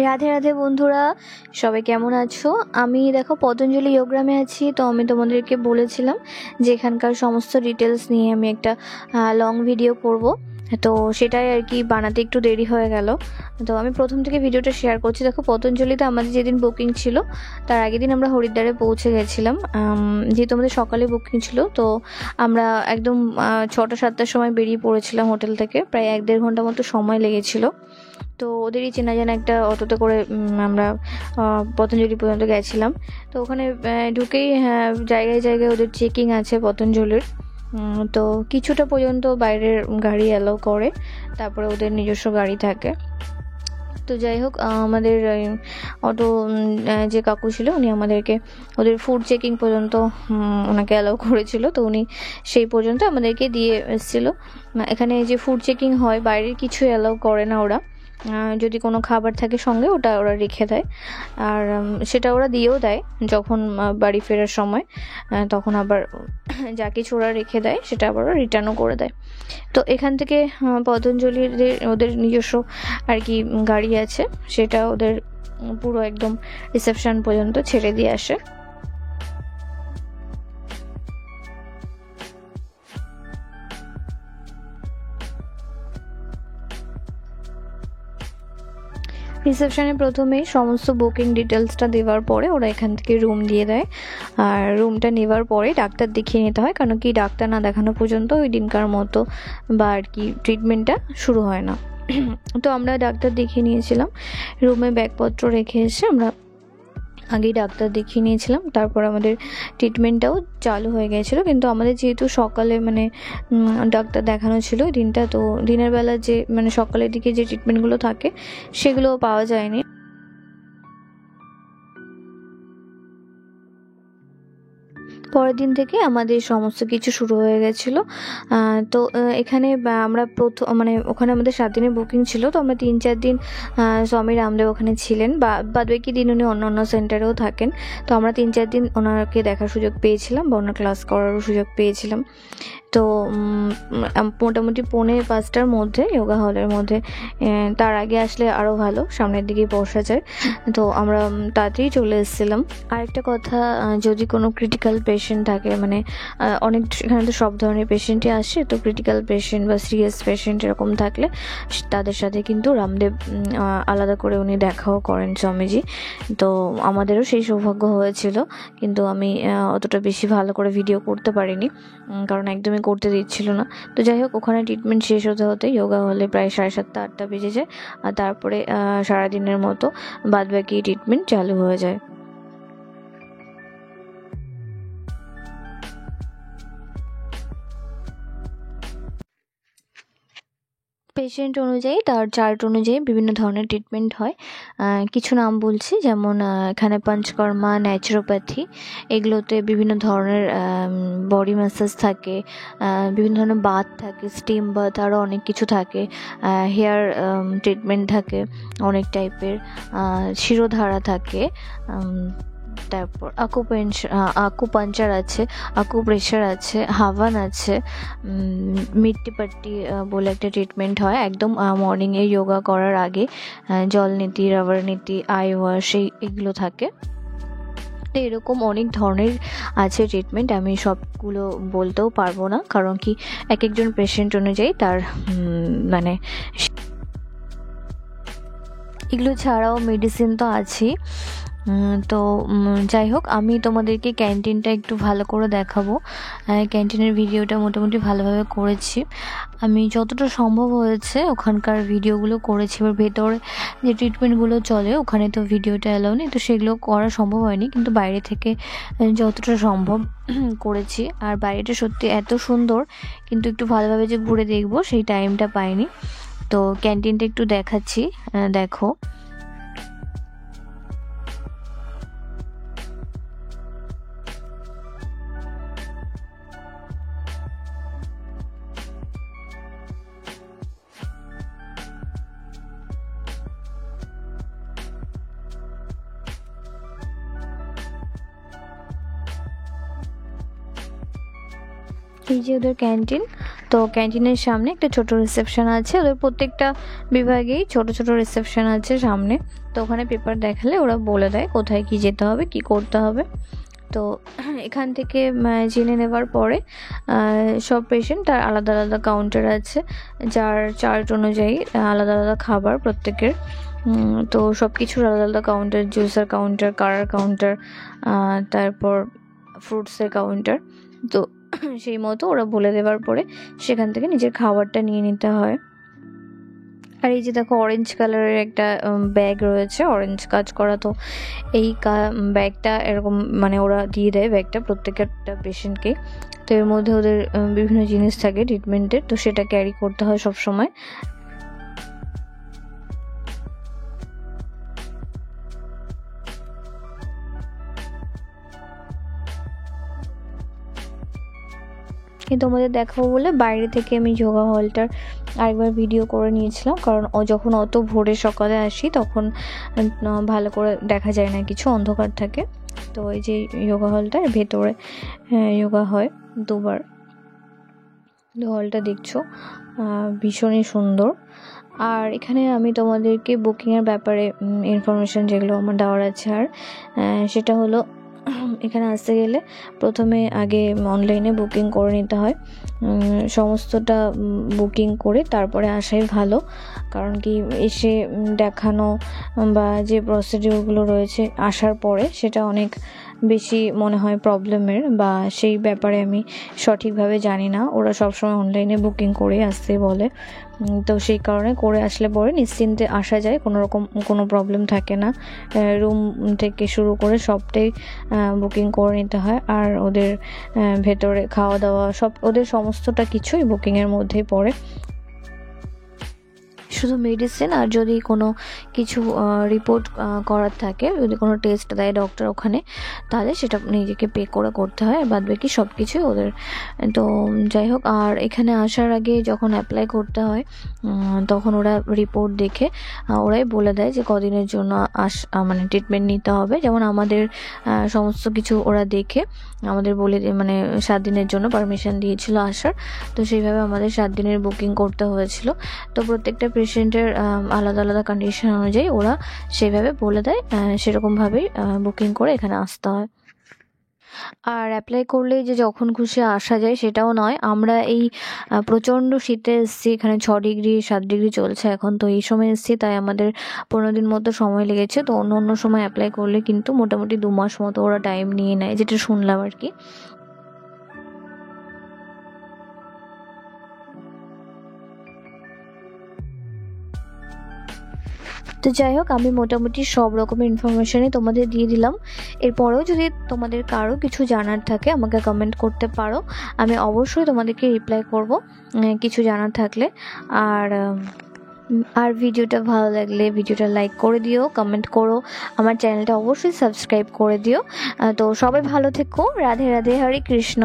রাধে রাধে বন্ধুরা, সবাই কেমন আছো? আমি দেখো পতঞ্জলি যোগগ্রামে আছি। তো আমি তোমাদেরকে বলেছিলাম যে এখানকার সমস্ত ডিটেলস নিয়ে আমি একটা লং ভিডিও করব। তো সেটাই আর কি বানাতে একটু দেরি হয়ে গেল। তো আমি প্রথম থেকে ভিডিওটা শেয়ার করছি। দেখো পতঞ্জলিতে আমাদের যেদিন বুকিং ছিল তার আগের দিন আমরা হরিদ্বারে পৌঁছে গেছিলাম। যেহেতু আমাদের সকালে বুকিং ছিল, তো আমরা একদম 6টা-7টার সময় বেরিয়ে পড়েছিলাম হোটেল থেকে। প্রায় 1-1.5 ঘন্টা মতো সময় লেগেছিল। তো ওদেরই চেনা জানা একটা অটোতে করে আমরা পতঞ্জলি পর্যন্ত গেছিলাম। তো ওখানে ঢুকেই জায়গায় জায়গায় ওদের চেকিং আছে পতঞ্জলির। তো কিছুটা পর্যন্ত বাইরের গাড়ি অ্যালাউ করে, তারপরে ওদের নিজস্ব গাড়ি থাকে। তো যাই হোক, আমাদের অটো যে কাকু ছিল উনি আমাদেরকে ওদের ফুড চেকিং পর্যন্ত ওনাকে অ্যালাউ করেছিল। তো উনি সেই পর্যন্ত আমাদেরকে দিয়ে এসেছিলো। এখানে যে ফুড চেকিং হয় বাইরের কিছু অ্যালাউ করে না ওরা। যদি কোনো খাবার থাকে সঙ্গে ওটা ওরা রেখে দেয়, আর সেটা ওরা দিয়েও দেয় যখন বাড়ি ফেরার সময়। তখন আবার যা কিছু ওরা রেখে দেয় সেটা আবার রিটার্নও করে দেয়। তো এখান থেকে পতঞ্জলির ওদের নিজস্ব আর কি গাড়ি আছে, সেটা ওদের পুরো একদম রিসেপশন পর্যন্ত ছেড়ে দিয়ে আসে। রিসেপশনে প্রথমেই সমস্ত বুকিং ডিটেলসটা দেওয়ার পরে ওরা এখান থেকে রুম দিয়ে দেয়। আর রুমটা নেওয়ার পরে ডাক্তার দেখিয়ে নিতে হয়, কারণ কি ডাক্তার না দেখানো পর্যন্ত ওই দিনকার মতো বা আর কি ট্রিটমেন্টটা শুরু হয় না। তো আমরা ডাক্তার দেখিয়ে নিয়েছিলাম। রুমে ব্যাগপত্র রেখে এসে আমরা আগেই ডাক্তার দেখিয়ে নিয়েছিলাম। তারপর আমাদের ট্রিটমেন্টটাও চালু হয়ে গেছিলো। কিন্তু আমাদের যেহেতু সকালে ডাক্তার দেখানো ছিল ওই দিনটা, তো দিনের বেলা যে সকালের দিকে যে ট্রিটমেন্টগুলো থাকে সেগুলো পাওয়া যায়নি। পরের দিন থেকে আমাদের সমস্ত কিছু শুরু হয়ে গেছিলো। তো এখানে আমরা ওখানে আমাদের 7 দিনের বুকিং ছিল। তো আমরা 3-4 দিন স্বামী রামদেব ওখানে ছিলেন, বাদ বাকি দিন উনি অন্য সেন্টারেও থাকেন। তো আমরা 3-4 দিন ওনাকে দেখার সুযোগ পেয়েছিলাম বা ওনার ক্লাস করারও সুযোগ পেয়েছিলাম। তো মোটামুটি 4:45টার মধ্যে যোগা হলের মধ্যে, তার আগে আসলে আরও ভালো, সামনের দিকে বসা যায়। তো আমরা তাড়াতাড়ি চলে এসেছিলাম। আরেকটা কথা, যদি কোনো ক্রিটিক্যাল পেশেন্ট থাকে, অনেক এখানে তো সব ধরনের পেশেন্টই আসে, তো ক্রিটিক্যাল পেশেন্ট বা সিরিয়াস পেশেন্ট এরকম থাকলে তাদের সাথে কিন্তু রামদেব আলাদা করে উনি দেখাও করেন স্বামীজি। তো আমাদেরও সেই সৌভাগ্য হয়েছিল, কিন্তু আমি অতটা বেশি ভালো করে ভিডিও করতে পারিনি, কারণ একদমই করতে দিচ্ছিল না। তো যাই হোক, ওখানে ট্রিটমেন্ট শেষ হতে হতে যোগা হলে প্রায় 7:30-8টা বেজে যায়। আর তারপরে সারাদিনের মতো বাদবাকি ট্রিটমেন্ট চালু হয়ে যায়। পেশেন্ট অনুযায়ী তার চার্ট অনুযায়ী বিভিন্ন ধরনের ট্রিটমেন্ট হয়। কিছু নাম বলছি, যেমন এখানে পঞ্চকর্মা, ন্যাচুরোপ্যাথি, এগুলোতে বিভিন্ন ধরনের বডি ম্যাসাজ থাকে, বিভিন্ন ধরনের বাথ থাকে, স্টিম বাথ, আরও অনেক কিছু থাকে। হেয়ার ট্রিটমেন্ট থাকে অনেক টাইপের, শিরোধারা থাকে, তারপর আকুপাঞ্চার আছে, আকুপ্রেশার আছে, হাওয়ান আছে, মিট্টিপাট্টি বলে একটা ট্রিটমেন্ট হয় একদম মর্নিংয়ে যোগা করার আগে। জল নীতি, রাবার নীতি, আই ওয়াশ, এগুলো থাকে। তো এরকম অনেক ধরনের আছে ট্রিটমেন্ট, আমি সবগুলো বলতেও পারবো না, কারণ কি এক একজন পেশেন্ট অনুযায়ী তার এগুলো ছাড়াও মেডিসিন তো আছেই। তো যাই হোক, আমি তোমাদেরকে ক্যান্টিনটা একটু ভালো করে দেখাবো। ক্যান্টিনের ভিডিওটা মোটামুটি ভালোভাবে করেছি, আমি যতটা সম্ভব হয়েছে ওখানকার ভিডিওগুলো করেছি। এবার ভেতরে যে ট্রিটমেন্টগুলো চলে ওখানে তো ভিডিওটা অ্যালাউ নেই, তো সেগুলো করা সম্ভব হয়নি, কিন্তু বাইরে থেকে যতটা সম্ভব করেছি। আর বাইরেটা সত্যি এত সুন্দর, কিন্তু একটু ভালোভাবে যে ঘুরে দেখবো সেই টাইমটা পাইনি। তো ক্যান্টিনটা একটু দেখাচ্ছি, দেখো। এই যে ওদের ক্যান্টিন। তো তো ক্যান্টিনের সামনে একটা ছোট রিসেপশন আছে, ওদের প্রত্যেকটা বিভাগেই ছোট ছোট রিসেপশন আছে সামনে। তো ওখানে পেপার দেখালে ওরা বলে দেয় কোথায় কি যেতে হবে, কি করতে হবে। তো এখান থেকে জেনে নেবার পরে সব পেশেন্ট তার আলাদা আলাদা কাউন্টার আছে, যার চার্জ অনুযায়ী আলাদা আলাদা খাবার প্রত্যেকের। তো সব কিছুর আলাদা আলাদা কাউন্টার, জুসের কাউন্টার, কারার কাউন্টার, তারপর ফ্রুটসের কাউন্টার। তো সেই মতো ওরা বলে দেওয়ার পরে সেখান থেকে নিজের খাবারটা নিয়ে নিতে হয়। আর এই যে দেখো অরেঞ্জ কালারের একটা ব্যাগ রয়েছে, অরেঞ্জ কাজ করা। তো এই ব্যাগটা এরকম মানে ওরা দিয়ে দেয় ব্যাগটা প্রত্যেকটা পেশেন্টকে। তো এর মধ্যে ওদের বিভিন্ন জিনিস থাকে ট্রিটমেন্টের, তো সেটা ক্যারি করতে হয় সব সময়। কিন্তু তোমাদের দেখাবো বলে বাইরে থেকে আমি যোগা হলটার আরেকবার ভিডিও করে নিয়েছিলাম, কারণ যখন অত ভোরে সকালে আসি তখন ভালো করে দেখা যায় না, কিছু অন্ধকার থাকে। তো এই যে যোগা হলটার ভেতরে যোগা হয় দুবার। হলটা দেখছো ভীষণই সুন্দর। আর এখানে আমি তোমাদেরকে বুকিংয়ের ব্যাপারে ইনফরমেশন যেগুলো আমার দেওয়ার আছে, আর সেটা হলো এখানে আসতে গেলে প্রথমে আগে অনলাইনে বুকিং করে নিতে হয়। সমস্তটা বুকিং করে তারপরে আসাই ভালো, কারণ কি এসে দেখানো বা যে প্রসিডিওরগুলো রয়েছে আসার পরে সেটা অনেক বেশি মনে হয় প্রবলেমের, বা সেই ব্যাপারে আমি সঠিকভাবে জানি না। ওরা সবসময় অনলাইনে বুকিং করে আসতে বলে, তো সেই কারণে করে আসলে পরে নিশ্চিন্তে আসা যায়, কোনো প্রবলেম থাকে না। রুম থেকে শুরু করে সবটাই বুকিং করে নিতে হয়। আর ওদের ভেতরে খাওয়া দাওয়া সব, ওদের সমস্তটা কিছুই বুকিংয়ের মধ্যেই পড়ে। শুধু মেডিসিন আর যদি কোনো কিছু রিপোর্ট করার থাকে, যদি কোনো টেস্ট দেয় ডক্টর ওখানে, তাহলে সেটা নিজেকে পে করে করতে হয়, বাদ বাকি সব কিছুই ওদের। তো যাই হোক, আর এখানে আসার আগে যখন অ্যাপ্লাই করতে হয় তখন ওরা রিপোর্ট দেখে ওরাই বলে দেয় যে কদিনের জন্য মানে ট্রিটমেন্ট নিতে হবে। যেমন আমাদের সমস্ত কিছু ওরা দেখে আমাদের বলে মানে 7 দিনের জন্য পারমিশন দিয়েছিল আসার। তো সেইভাবে আমাদের 7 দিনের বুকিং করতে হয়েছিল। তো প্রত্যেকটা পেশেন্টের আলাদা আলাদা কন্ডিশন অনুযায়ী ওরা সেভাবে বলে দেয়, সেরকমভাবেই বুকিং করে এখানে আসতে হয়। আর অ্যাপ্লাই করলেই যে যখন খুশি আসা যায় সেটাও নয়। আমরা এই প্রচণ্ড শীতে এসেছি, এখানে 6 ডিগ্রি 7 ডিগ্রি চলছে এখন, তো এই সময় এসেছি, তাই আমাদের 15 দিন মতো সময় লেগেছে। তো অন্য অন্য সময় অ্যাপ্লাই করলে কিন্তু মোটামুটি 2 মাস মতো ওরা টাইম নিয়ে নেয়, যেটা শুনলাম আর কি। তো যাই হোক, আমি মোটামুটি সব রকমের ইনফরমেশনই তোমাদের দিয়ে দিলাম। এরপরেও যদি তোমাদের কারো কিছু জানার থাকে আমাকে কমেন্ট করতে পারো, আমি অবশ্যই তোমাদেরকে রিপ্লাই করব কিছু জানার থাকলে। আর ভিডিওটা ভালো লাগলে ভিডিওটা লাইক করে দিও, কমেন্ট করো, আমার চ্যানেলটা অবশ্যই সাবস্ক্রাইব করে দিও। তো সবাই ভালো থেকো, রাধে রাধে, হরে কৃষ্ণ।